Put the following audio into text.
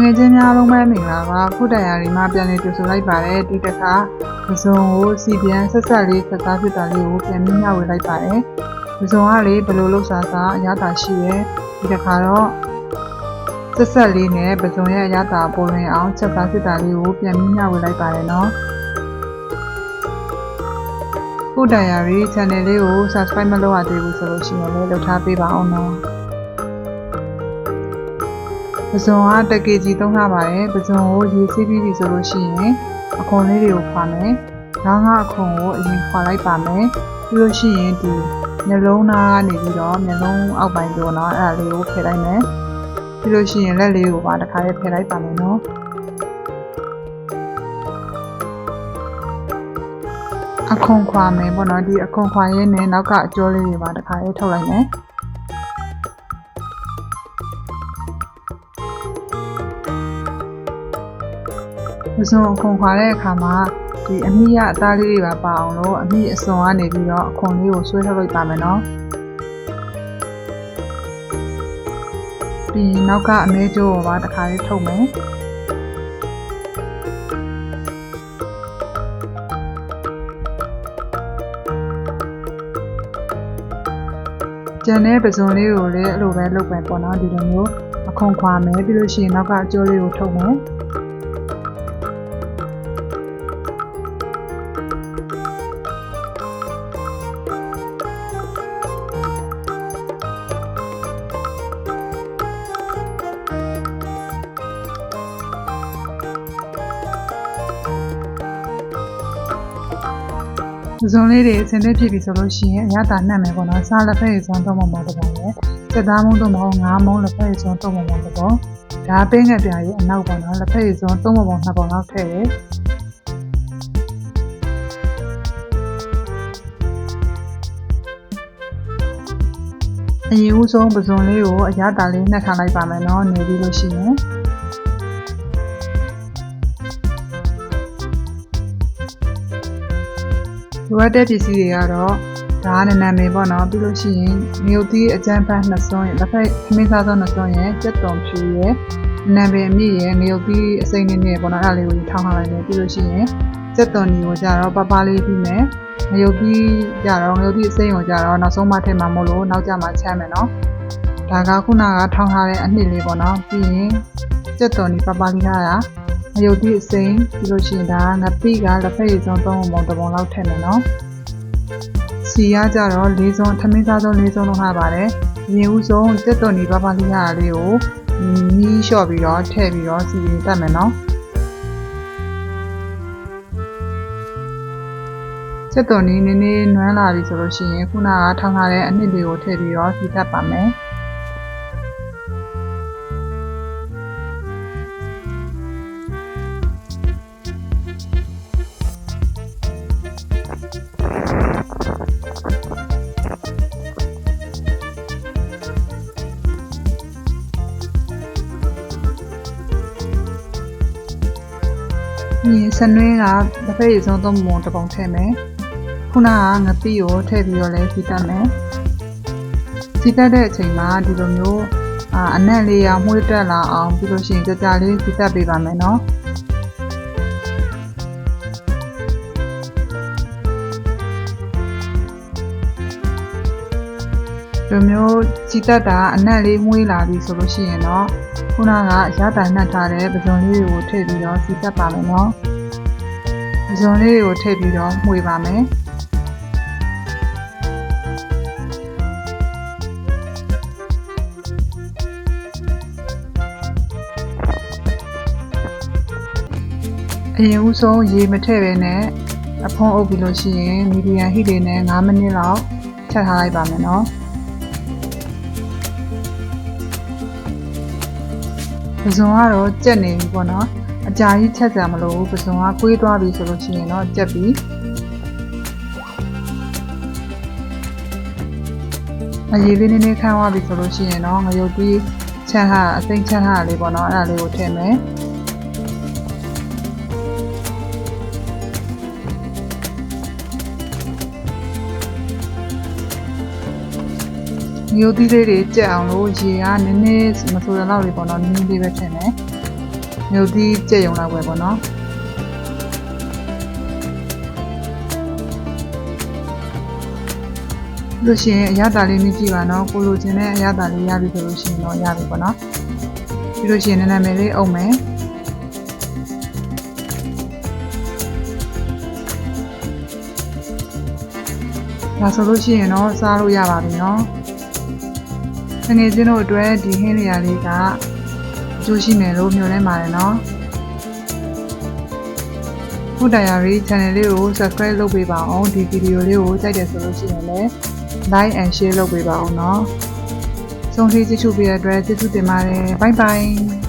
ငယ်ချင်းများလုံးပဲမင်္ဂလာပါခုတိုင်ရာဒီမှာပြန်လည်ကြိုဆိုလိုက်ပါတယ်ဒီတစ်ခါပစုံကိုစီပြန်ဆက်ဆက်လေးဆက်သားဖြစ်တာလေးကိုပြန်ပြီးမျှဝေလိုက်ပါတယ်ပစုံကလေဘယ်လိုလုပ်စားစားအရသာရှိရဲဒီတစ်ခါတော့ဆက်ဆက်လေးနဲ့ပစုံရဲ့အရသာပေါ်လွင်အောင်ချက်သားဖြစ်တာလေးကိုပြန်ပြီးမျှဝေလိုက်ပါတယ်နော်ခုတိုင်ရာဒီ channel လေးကို subscribe မလုပ်ရသေးဘူးဆိုလို့ရှိရင်လည်းလုပ်ထားပေးပါအောင်နော်ပစုံက1 kg သုံးထားပါတယ်ပစုံကိုရေစီးပြီးပြီဆိုလို့ရှိရင်အခွန်လေးတွေကိုခွာမယ်နောက်အခွန်ကိုအရင်ခွာလိုက်ပါမယ်ပြီးလို့ရှိရင်ဒီမျက်လုံးသားကနေပြီးတော့မျက်လုံးအောက်ပိုင်းတို့နော်အဲ့ဒါလေးကိုဖယ်လိုက်မယ်ပြီးလို့ရှိရင်လက်လေးကိုပါတစ်ခါလေးဖယ်လိုက်ပါမယ်နော်အခွန်ခွာမယ်ပေါ့နော်ဒီအခွန်ခွာရင်းနဲ့နောက်ကအကျော်လေးတွေပါတစ်ခါလေးထုတ်လိုက်မယ်ပစုံအခွန်ခွာတဲ့အခါမှာဒီအမိရအသားလေးတွေပါအောင်လို့အမိအစွန်ကနေပြီးတော့အခွန်လေးကိုဆွဲထုတ်လိုက်ပါမယ်နော်ပြီးနောက်ကအမဲကျိုးကိုပါတစ်ခါလေးထုတ်မယ်ကျန်တဲ့ပစုံလေးကိုလည်းအဲ့လိုပဲလုပ်ပဲပေါ့နော်ဒီလိုမျိုးအခွန်ခွာမယ်ပြီးလို့ရှိရင်နောက်ကအကျိုးလေးကိုထုတ်မယ်ပစုံလေးတွေအစင်းလေးဖြစ်ပြီဆိုလို့ရှိရင်အရသာနှံ့မယ်ပေါ့နော်စားလက်ဖက်ရည်စွန်းသုံးပုံပေါ့တပေါ့လေစက်သားမုံတော့မဟုတ်ငါးမုံလက်ဖက်ရည်စွန်းသုံးပုံပေါ့တပေါ့ဒါပင်းငယ်ပြားရဲ့အနောက်ပေါ့နော်လက်ဖက်ရည်စွန်းသုံးပုံ2ပုံလောက်ထည့်တယ်အရင်ဦးဆုံးပစုံလေးကိုအရသာလေးနှက်ထားလိုက်ပါမယ်နော်နေပြီးလို့ရှိရင်လိုအပ်တဲ့ပစ္စည်းတွေကတော့ဒါကနံမယ်ပေါ့နော်ပြီးလို့ရှိရင်မြုပ်သီးအကြမ်းဖက်2စွန်းရဲ့လက်ဖက်ခမင်းစားသော2စွန်းရဲ့ကြက်သွန်ဖြူရဲ့နံပင်အမြင့်ရဲ့မြုပ်သီးအစိမ့်နဲ့ပေါ့နော်အဲ့ဒါလေးကိုထောင်းထားလိုက်မယ်ပြီးလို့ရှိရင်ကြက်သွန်ဒီကိုကြတော့ပပလေးပြီးမယ်မြုပ်သီးကြတော့မြုပ်သီးအစိမ့်ကိုကြတော့နောက်ဆုံးမှထည့်မှာမို့လို့နောက်ကြမှာချမ်းမယ်နော်ဒါကခုနကထောင်းထားတဲ့အနှစ်လေးပေါ့နော်ပြီးရင်ကြက်သွန်ဒီပပလေးထားတာမယုတ်သည့်အစိမ်းပြီးလို့ရှိရင်ဒါငပိကလက်ဖက်ရည်စွန်း3ပုံ1ပုံလောက်ထည့်မယ်နော်စီရကြတော့4စွန်းထမင်းစားစွန်း4စွန်းလုံးထားပါတယ်အရင်ဦးဆုံးတက်တော်နီပါပါလေးရလေးကိုမီးလျှော့ပြီးတော့ထည့်ပြီးတော့စီရင်တတ်မယ်နော်တက်တော်နီနည်းနည်းနွမ်းလာပြီဆိုလို့ရှိရင်ခုနကထောင်းထားတဲ့အနှစ်လေးကိုထည့်ပြီးတော့စီတတ်ပါမယ်ဒီစနွေးကလက်ဖက်ရည်စွန်း3ပုံ1ပုံထည့်မယ်ခုနကငပိကိုထည့်ပြီးတော့လည်းစီတတ်မယ်စီတတ်တဲ့အချိန်မှာဒီလိုမျိုးအနက်လေးရမှုတ်တက်လာအောင်ပြီးလို့ရှိရင်ကြကြလေးစီတတ်ပေးပါမယ်နော်ဒီမျိုးစီတတ်တာအနက်လေးမှုေးလာပြီဆိုလို့ရှိရင်တော့ခုနကအရသာနှက်ထားတဲ့ပစုံလေးတွေကိုထည့်ပြီးတော့စီတက်ပါမယ်နော်ပစုံလေးတွေကိုထည့်ပြီးတော့မှုေးပါမယ်အရင်ဦးဆုံးရေမထည့်ဘဲနဲ့အဖုံးအုပ်ပြီးလို့ရှိရင်မီဒီယမ်ဟီတ်လေးနဲ့9မိနစ်လောက်ချက်ထားလိုက်ပါမယ်နော်ပစုံကတော့ကြက်နေပြီပေါ့နော်အကြာကြီးချက်ကြမလို့ပစုံကကွေးသွားပြီဆိုလို့ရှိရင်တော့ကြက်ပြီအရေးလေးနည်းနည်းခန်းသွားပြီဆိုလို့ရှိရင်တော့ငရုတ်ပြီးချက်ဟာအစိမ့်ချက်ဟာလေးပေါ့နော်အဲ့ဒါလေးကိုထည့်မယ်မျိုးသီးလေးတွေကြက်အောင်လို့ရေကနည်းနည်းမဆိုးရလောက်လေးပေါ့နော်နည်းနည်းလေးပဲထည့်မယ် မြုပ်သီးကြက်ရုံလောက်ပဲပေါ့နော်လို့ရှိရင်အရသာလေးမြည်ကြည့်ပါနော်ကိုလိုချင်တဲ့အရသာလေးရပြီဆိုလို့ရှိရင်တော့ရပြီပေါ့နော်ပြီးလို့ရှိရင်နာမည်လေးအုပ်မယ်ဒါဆိုလို့ရှိရင်တော့စားလို့ရပါပြီနော်ငွေချင်းတို့အတွက်ဒီဟင်းနေရာလေးကအကျိုးရှိမယ်လို့မျှော်လင့်ပါတယ်နော်Food Diary channel လေးကို subscribe လုပ်ပေးပါအောင်ဒီဗီဒီယိုလေးကိုကြိုက်တယ်ဆိုလို့ရှိရင်လည်း like and share လုပ်ပေးပါအောင်နော်ဆုံးဖြတ်ကြည့်ရှုပေးတဲ့အတွက်ကျေးဇူးတင်ပါတယ် bye bye